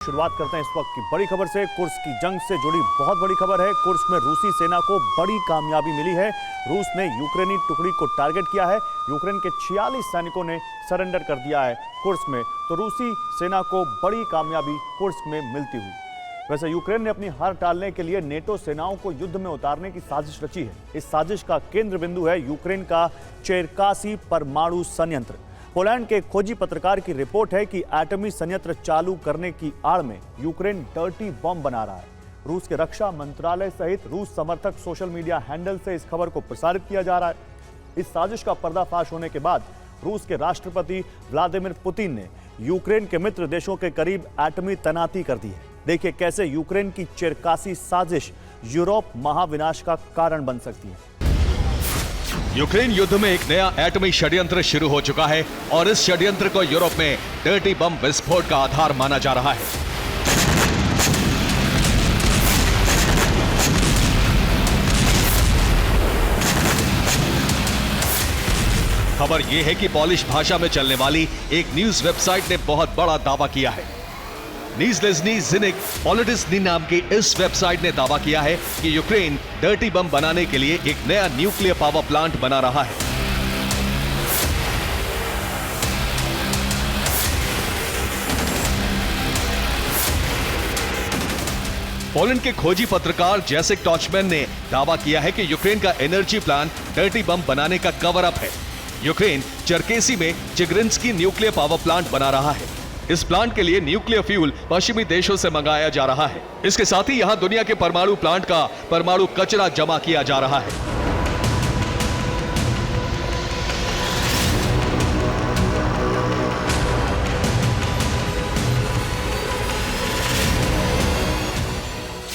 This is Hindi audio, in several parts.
शुरुआत करते हैं इस वक्त की बड़ी खबर से। कुर्स्क की जंग से जुड़ी बहुत बड़ी खबर है। कुर्स्क में रूसी सेना को बड़ी कामयाबी मिली है। रूस ने यूक्रेनी टुकड़ी को टारगेट किया है। यूक्रेन के 46 सैनिकों ने सरेंडर कर दिया है कुर्स्क में, तो रूसी सेना को बड़ी कामयाबी कुर्स्क में मिलती हुई। वैसे यूक्रेन ने अपनी हार टालने के लिए नेटो सेनाओं को युद्ध में उतारने की साजिश रची है। इस साजिश का केंद्र बिंदु है यूक्रेन का चेरकासी परमाणु संयंत्र। पोलैंड के खोजी पत्रकार की रिपोर्ट है कि एटमी संयंत्र चालू करने की आड़ में यूक्रेन डर्टी बम बना रहा है। रूस के रक्षा मंत्रालय सहित रूस समर्थक सोशल मीडिया हैंडल से इस खबर को प्रसारित किया जा रहा है। इस साजिश का पर्दाफाश होने के बाद रूस के राष्ट्रपति व्लादिमीर पुतिन ने यूक्रेन के मित्र देशों के करीब एटमी तैनाती कर दी है। देखिए कैसे यूक्रेन की चेरकासी साजिश यूरोप महाविनाश का कारण बन सकती है। यूक्रेन युद्ध में एक नया एटमी षड्यंत्र शुरू हो चुका है और इस षड्यंत्र को यूरोप में डर्टी बम विस्फोट का आधार माना जा रहा है। खबर यह है कि पॉलिश भाषा में चलने वाली एक न्यूज वेबसाइट ने बहुत बड़ा दावा किया है। नीजलेज़नी ज़िनिक पॉलिटिस्नी नाम की इस वेबसाइट ने दावा किया है कि यूक्रेन डर्टी बम बनाने के लिए एक नया न्यूक्लियर पावर प्लांट बना रहा है। पोलैंड के खोजी पत्रकार जेसिक टॉचमैन ने दावा किया है कि यूक्रेन का एनर्जी प्लांट डर्टी बम बनाने का कवर अप है। यूक्रेन चेरकेसी में चिग्रिंस्की न्यूक्लियर पावर प्लांट बना रहा है। इस प्लांट के लिए न्यूक्लियर फ्यूल पश्चिमी देशों से मंगाया जा रहा है। इसके साथ ही यहां दुनिया के परमाणु प्लांट का परमाणु कचरा जमा किया जा रहा है।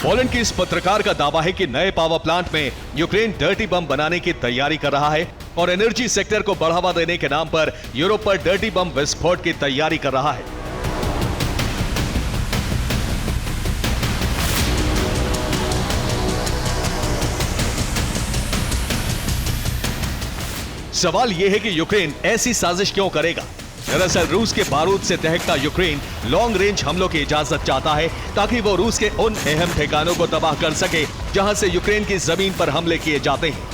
पोलैंड के इस पत्रकार का दावा है कि नए पावर प्लांट में यूक्रेन डर्टी बम बनाने की तैयारी कर रहा है और एनर्जी सेक्टर को बढ़ावा देने के नाम पर यूरोप पर डर्टी बम विस्फोट की तैयारी कर रहा है। सवाल यह है कि यूक्रेन ऐसी साजिश क्यों करेगा। दरअसल रूस के बारूद से दहकता यूक्रेन लॉन्ग रेंज हमलों की इजाजत चाहता है ताकि वो रूस के उन अहम ठिकानों को तबाह कर सके जहां से यूक्रेन की जमीन पर हमले किए जाते हैं।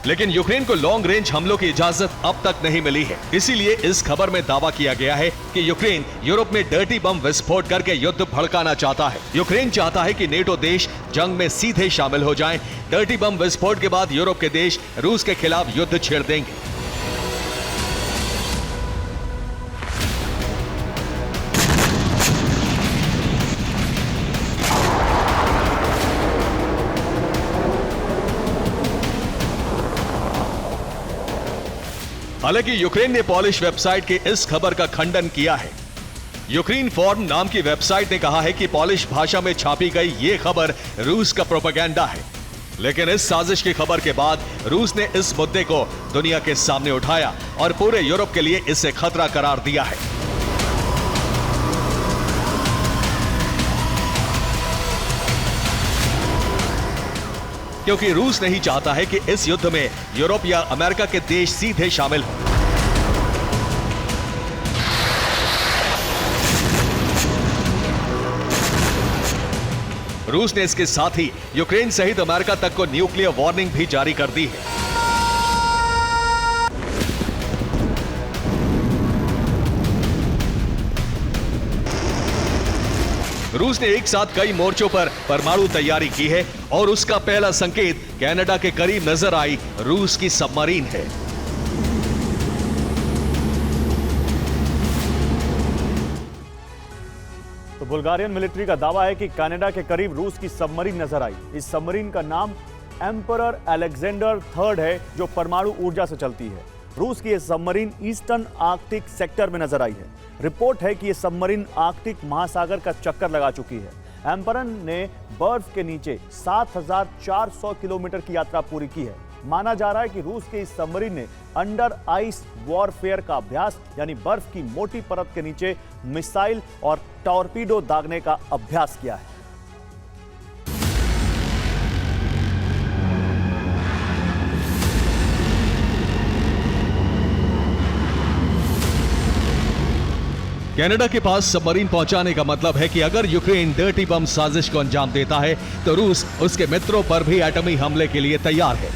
लेकिन यूक्रेन को लॉन्ग रेंज हमलों की इजाजत अब तक नहीं मिली है। इसीलिए इस खबर में दावा किया गया है कि यूक्रेन यूरोप में डर्टी बम विस्फोट करके युद्ध भड़काना चाहता है। यूक्रेन चाहता है कि नेटो देश जंग में सीधे शामिल हो जाएं। डर्टी बम विस्फोट के बाद यूरोप के देश रूस के खिलाफ युद्ध छेड़ देंगे। हालांकि यूक्रेन ने पॉलिश वेबसाइट के इस खबर का खंडन किया है। यूक्रेन फॉर्म नाम की वेबसाइट ने कहा है कि पॉलिश भाषा में छापी गई ये खबर रूस का प्रोपेगेंडा है। लेकिन इस साजिश की खबर के बाद रूस ने इस मुद्दे को दुनिया के सामने उठाया और पूरे यूरोप के लिए इसे खतरा करार दिया है। क्योंकि रूस नहीं चाहता है कि इस युद्ध में यूरोप या अमेरिका के देश सीधे शामिल हों। रूस ने इसके साथ ही यूक्रेन सहित अमेरिका तक को न्यूक्लियर वार्निंग भी जारी कर दी है। रूस ने एक साथ कई मोर्चों पर परमाणु तैयारी की है और उसका पहला संकेत कनाडा के करीब नजर आई रूस की सबमरीन है। तो बुल्गारियन मिलिट्री का दावा है कि कनाडा के करीब रूस की सबमरीन नजर आई। इस सबमरीन का नाम एम्परर अलेक्जेंडर III है, जो परमाणु ऊर्जा से चलती है। रूस की यह सबमरीन ईस्टर्न आर्कटिक सेक्टर में नजर आई है। रिपोर्ट है कि यह सबमरीन आर्कटिक महासागर का चक्कर लगा चुकी है। एम्परर ने बर्फ के नीचे 7400 किलोमीटर की यात्रा पूरी की है। माना जा रहा है कि रूस के इस सबमरीन ने अंडर आइस वॉरफेयर का अभ्यास, यानी बर्फ की मोटी परत के नीचे मिसाइल और टॉर्पीडो दागने का अभ्यास किया है। कनाडा के पास सबमरीन पहुंचाने का मतलब है कि अगर यूक्रेन डर्टी बम साजिश को अंजाम देता है तो रूस उसके मित्रों पर भी एटमी हमले के लिए तैयार है।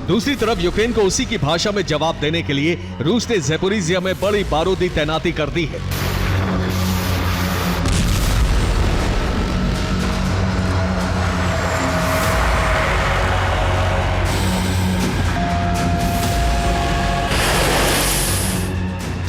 दूसरी तरफ यूक्रेन को उसी की भाषा में जवाब देने के लिए रूस ने ज़ैपोरिज़िया में बड़ी बारूदी तैनाती कर दी है।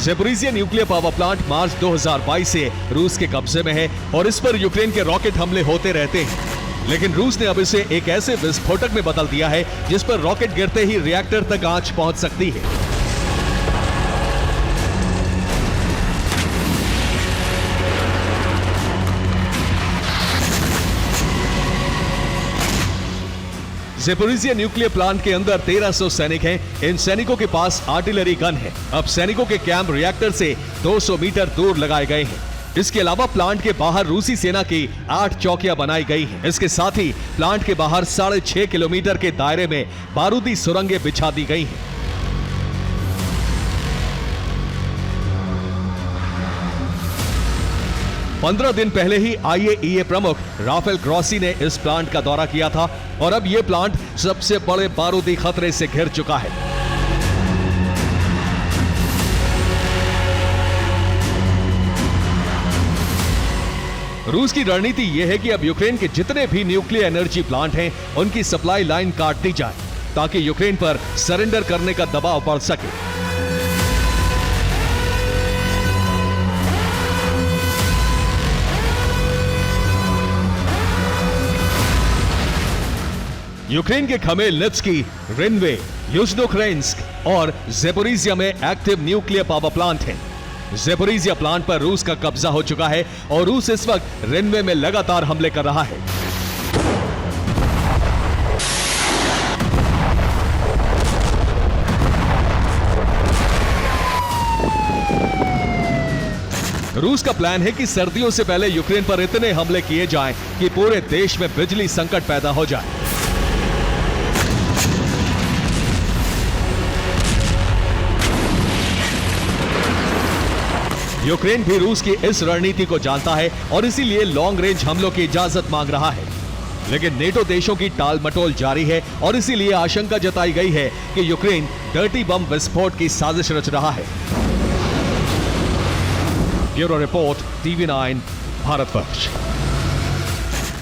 ज़ैपोरिज़िया न्यूक्लियर पावर प्लांट मार्च 2022 से रूस के कब्जे में है और इस पर यूक्रेन के रॉकेट हमले होते रहते हैं। लेकिन रूस ने अब इसे एक ऐसे विस्फोटक में बदल दिया है जिस पर रॉकेट गिरते ही रिएक्टर तक आंच पहुंच सकती है। ज़ैपोरिज़िया न्यूक्लियर प्लांट के अंदर 1300 सैनिक हैं। इन सैनिकों के पास आर्टिलरी गन है। अब सैनिकों के कैंप रिएक्टर से 200 मीटर दूर लगाए गए हैं। इसके अलावा प्लांट के बाहर रूसी सेना की 8 चौकियां बनाई गई हैं। इसके साथ ही प्लांट के बाहर 6.5 किलोमीटर के दायरे में बारूदी सुरंगें बिछा दी गई हैं। पंद्रह दिन पहले ही IAEA प्रमुख राफेल ग्रॉसी ने इस प्लांट का दौरा किया था और अब यह प्लांट सबसे बड़े बारूदी खतरे से घिर चुका है। रूस की रणनीति यह है कि अब यूक्रेन के जितने भी न्यूक्लियर एनर्जी प्लांट हैं उनकी सप्लाई लाइन काट दी जाए ताकि यूक्रेन पर सरेंडर करने का दबाव बढ़ सके। यूक्रेन के खमेलनित्स्की, रिनवे, युजनोक्रेंस्क और ज़ैपोरिज़िया में एक्टिव न्यूक्लियर पावर प्लांट हैं। ज़ैपोरिज़िया प्लांट पर रूस का कब्जा हो चुका है और रूस इस वक्त रिनवे में लगातार हमले कर रहा है। रूस का प्लान है कि सर्दियों से पहले यूक्रेन पर इतने हमले किए जाएं कि पूरे देश में बिजली संकट पैदा हो जाए। यूक्रेन भी रूस की इस रणनीति को जानता है और इसीलिए लॉन्ग रेंज हमलों की इजाजत मांग रहा है। लेकिन नेटो देशों की टालमटोल जारी है और इसीलिए आशंका जताई गई है कि यूक्रेन डर्टी बम विस्फोट की साजिश रच रहा है। Bureau report, TV9, Bharatvarsh.